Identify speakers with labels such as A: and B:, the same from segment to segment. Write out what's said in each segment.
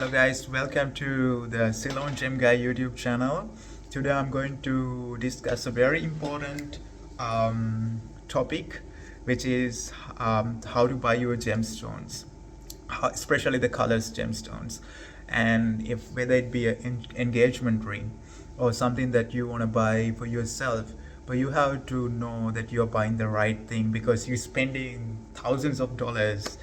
A: Hello guys, welcome to the Ceylon Gem Guy YouTube channel. Today I'm going to discuss a very important topic, which is how to buy your gemstones, especially the colors gemstones, and if whether it be an engagement ring or something that you want to buy for yourself, but you have to know that you're buying the right thing because you're spending thousands of dollars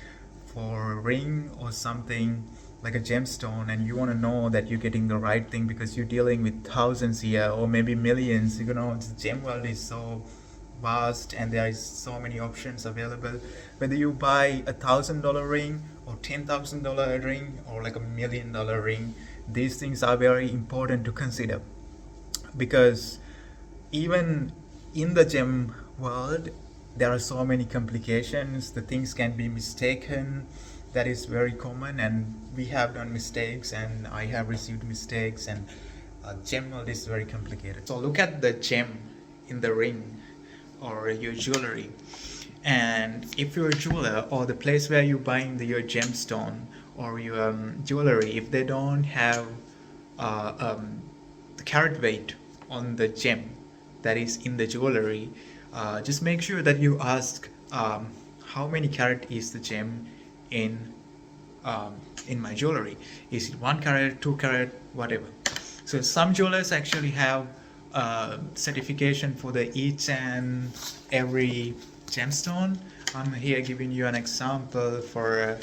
A: for a ring or something like a gemstone, and you want to know that you're getting the right thing because you're dealing with thousands here or maybe millions. The gem world is so vast and there is so many options available. Whether you buy $1,000 ring or $10,000 ring or like $1 million ring, these things are very important to consider, because even in the gem world there are so many complications. The things can be mistaken. That is very common, and we have done mistakes, and I have received mistakes, and gem world is very complicated. So look at the gem in the ring or your jewelry, and if you're a jeweler or the place where you're buying your gemstone or your jewelry, if they don't have the carat weight on the gem that is in the jewelry, just make sure that you ask how many carat is the gem in my jewelry. Is it 1 carat, 2 carat, whatever? So some jewelers actually have certification for the each and every gemstone. I'm here giving you an example for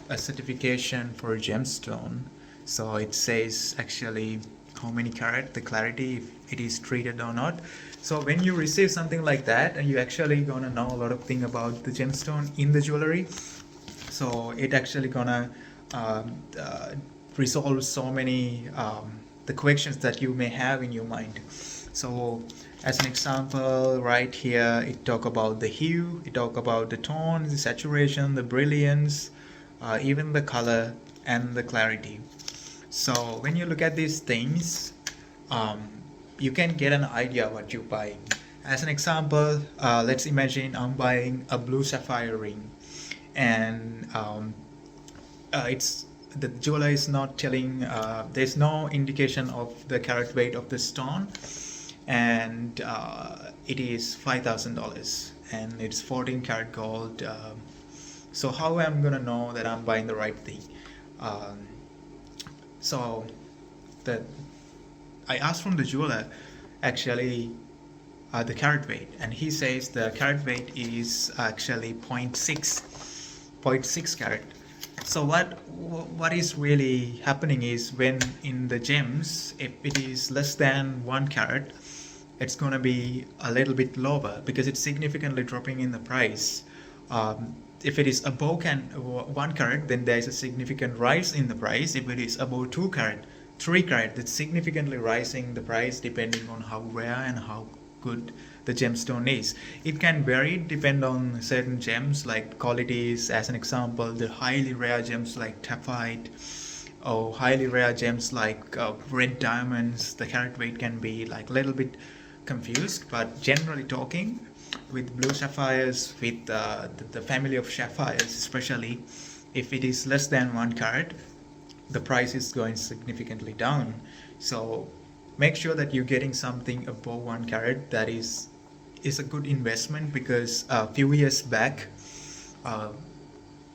A: a certification for a gemstone. So it says actually how many carat, the clarity, if it is treated or not. So when you receive something like that, and you actually gonna know a lot of thing about the gemstone in the jewelry, so it actually gonna resolve so many the questions that you may have in your mind. So as an example, right here it talk about the hue, it talk about the tone, the saturation, the brilliance, even the color and the clarity. So when you look at these things, you can get an idea what you're buying. As an example, let's imagine I'm buying a blue sapphire ring, and it's the jeweler is not telling, there's no indication of the carat weight of the stone, and it is $5,000 and it's 14 karat gold. So how I'm gonna know that I'm buying the right thing? So the I asked from the jeweler actually the carat weight, and he says the carat weight is actually 0.6 carat. So what is really happening is, when in the gems, if it is less than 1 carat, it's going to be a little bit lower because it's significantly dropping in the price. If it is above 1 carat, then there is a significant rise in the price. If it is above 2 carat, 3 carat, that's significantly rising the price depending on how rare and how good the gemstone is. It can vary depend on certain gems like qualities. As an example, the highly rare gems like taphite, or highly rare gems like red diamonds, the carat weight can be like a little bit confused. But generally talking, with blue sapphires, with the family of sapphires especially, if it is less than 1 carat, the price is going significantly down. So make sure that you're getting something above 1 carat. That is a good investment, because a few years back,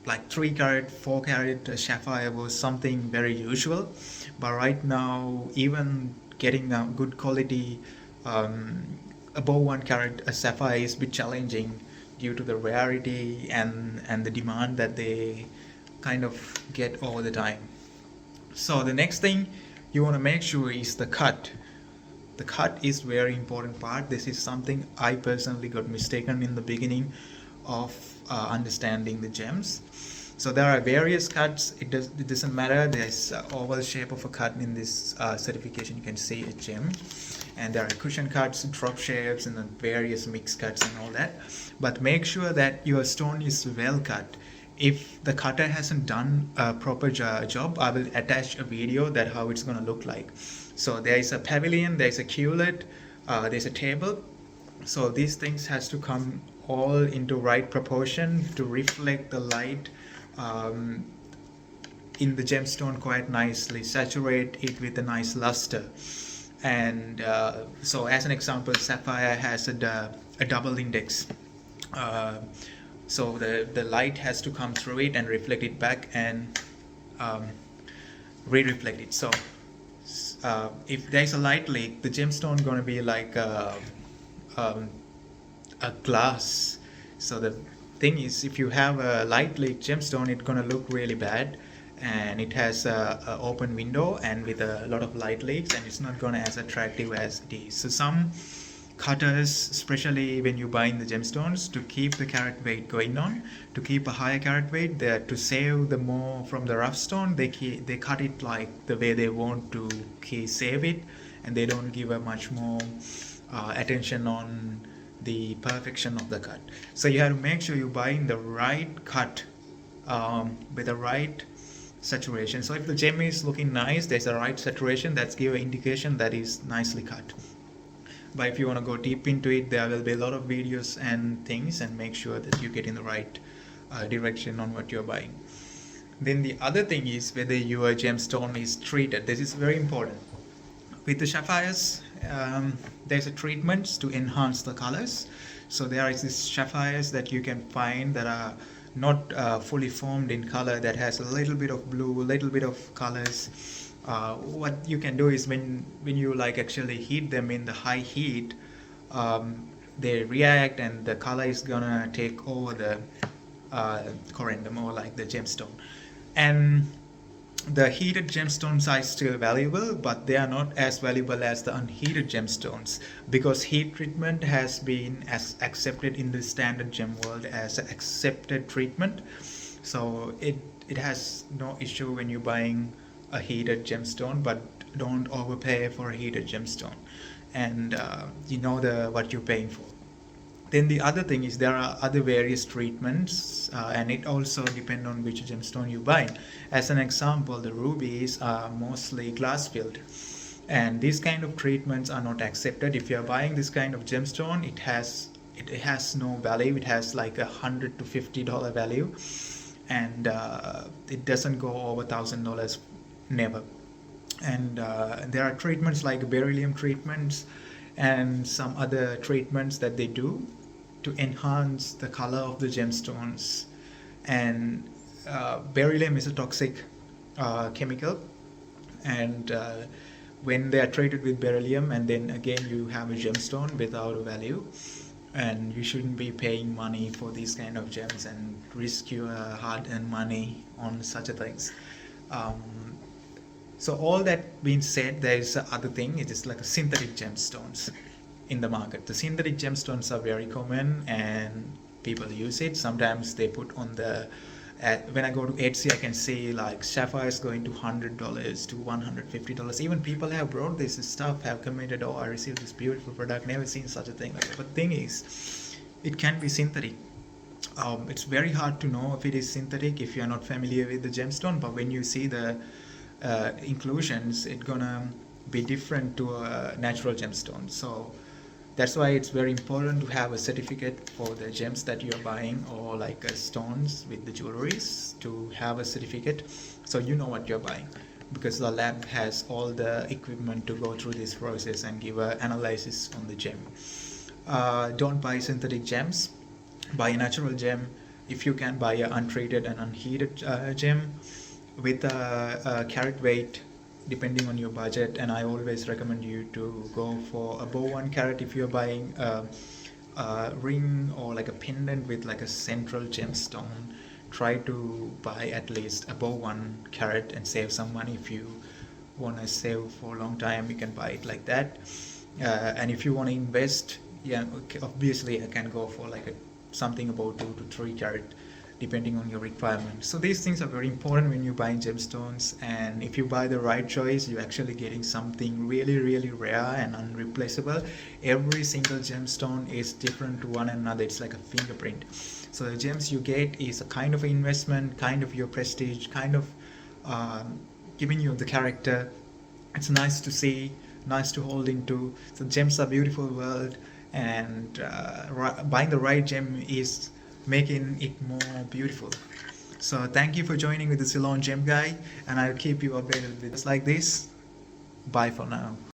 A: like 3 carat, 4 carat sapphire was something very usual, but right now even getting a good quality above 1 carat sapphire is a bit challenging due to the rarity and the demand that they kind of get all the time. So the next thing you want to make sure is the cut. The cut is very important part. This is something I personally got mistaken in the beginning of understanding the gems. So there are various cuts. It doesn't matter. There's oval shape of a cut in this certification. You can see a gem, and there are cushion cuts, drop shapes, and then various mixed cuts and all that. But make sure that your stone is well cut. If the cutter hasn't done a proper job, I will attach a video that how it's going to look like. So there is a pavilion, there is a culet, there's a table. So these things has to come all into right proportion to reflect the light in the gemstone quite nicely, saturate it with a nice luster. And so as an example, sapphire has a double index. uh, so the light has to come through it and reflect it back and um, re-reflect it. So if there's a light leak, the gemstone going to be like um, a glass. So the thing is, if you have a light leak gemstone, it's going to look really bad, and it has a open window and with a lot of light leaks, and it's not going to as attractive as it is. So some cutters, especially when you buy in the gemstones, to keep the carat weight going on, to keep a higher carat weight, to save the more from the rough stone, they cut it like the way they want to save it, and they don't give a much more attention on the perfection of the cut. So you have to make sure you're buying the right cut with the right saturation. So if the gem is looking nice, there's a right saturation, that's give an indication that is nicely cut. But if you want to go deep into it, there will be a lot of videos and things, and make sure that you get in the right direction on what you're buying. Then the other thing is whether your gemstone is treated. This is very important. With the sapphires, there's a treatments to enhance the colors. So there is these sapphires that you can find that are not fully formed in color, that has a little bit of blue, a little bit of colors. What you can do is when you like actually heat them in the high heat, they react and the color is gonna take over the corundum, or like the gemstone. And the heated gemstones are still valuable, but they are not as valuable as the unheated gemstones, because heat treatment has been accepted in the standard gem world as an accepted treatment. So it has no issue when you're buying a heated gemstone, but don't overpay for a heated gemstone, and you know what you're paying for. Then the other thing is there are other various treatments, and it also depends on which gemstone you buy. As an example, the rubies are mostly glass filled, and these kind of treatments are not accepted. If you are buying this kind of gemstone, it has no value. It has like $100 to $50 value, and it doesn't go over $1,000, never. And there are treatments like beryllium treatments and some other treatments that they do to enhance the color of the gemstones. And beryllium is a toxic chemical, and when they are treated with beryllium, and then again you have a gemstone without a value, and you shouldn't be paying money for these kind of gems and risk your hard-earned money on such a things. So all that being said, there is other thing. It is like a synthetic gemstones in the market. The synthetic gemstones are very common and people use it. Sometimes they put on the when I go to Etsy, I can see like sapphires going to $100 to $150. Even people have brought this stuff, have commented, "Oh, I received this beautiful product. Never seen such a thing." But the thing is, it can be synthetic. It's very hard to know if it is synthetic if you are not familiar with the gemstone. But when you see the inclusions, it's gonna be different to a natural gemstone. So that's why it's very important to have a certificate for the gems that you're buying, or like stones with the jewelries, to have a certificate so you know what you're buying, because the lab has all the equipment to go through this process and give an analysis on the gem. Don't buy synthetic gems, buy a natural gem. If you can, buy an untreated and unheated gem with a carat weight depending on your budget. And I always recommend you to go for above 1 carat if you're buying a ring or like a pendant with like a central gemstone. Try to buy at least above 1 carat and save some money. If you want to save for a long time, you can buy it like that. And if you want to invest, yeah, obviously I can go for like something about 2 to 3 carat depending on your requirements. So these things are very important when you're buying gemstones, and if you buy the right choice, you're actually getting something really, really rare and unreplaceable. Every single gemstone is different to one another. It's like a fingerprint. So the gems you get is a kind of investment, kind of your prestige, kind of giving you the character. It's nice to see, nice to hold into. So gems are beautiful world, and buying the right gem is making it more beautiful. So thank you for joining with the Ceylon Gem Guy, and I'll keep you updated with videos like this. Bye for now.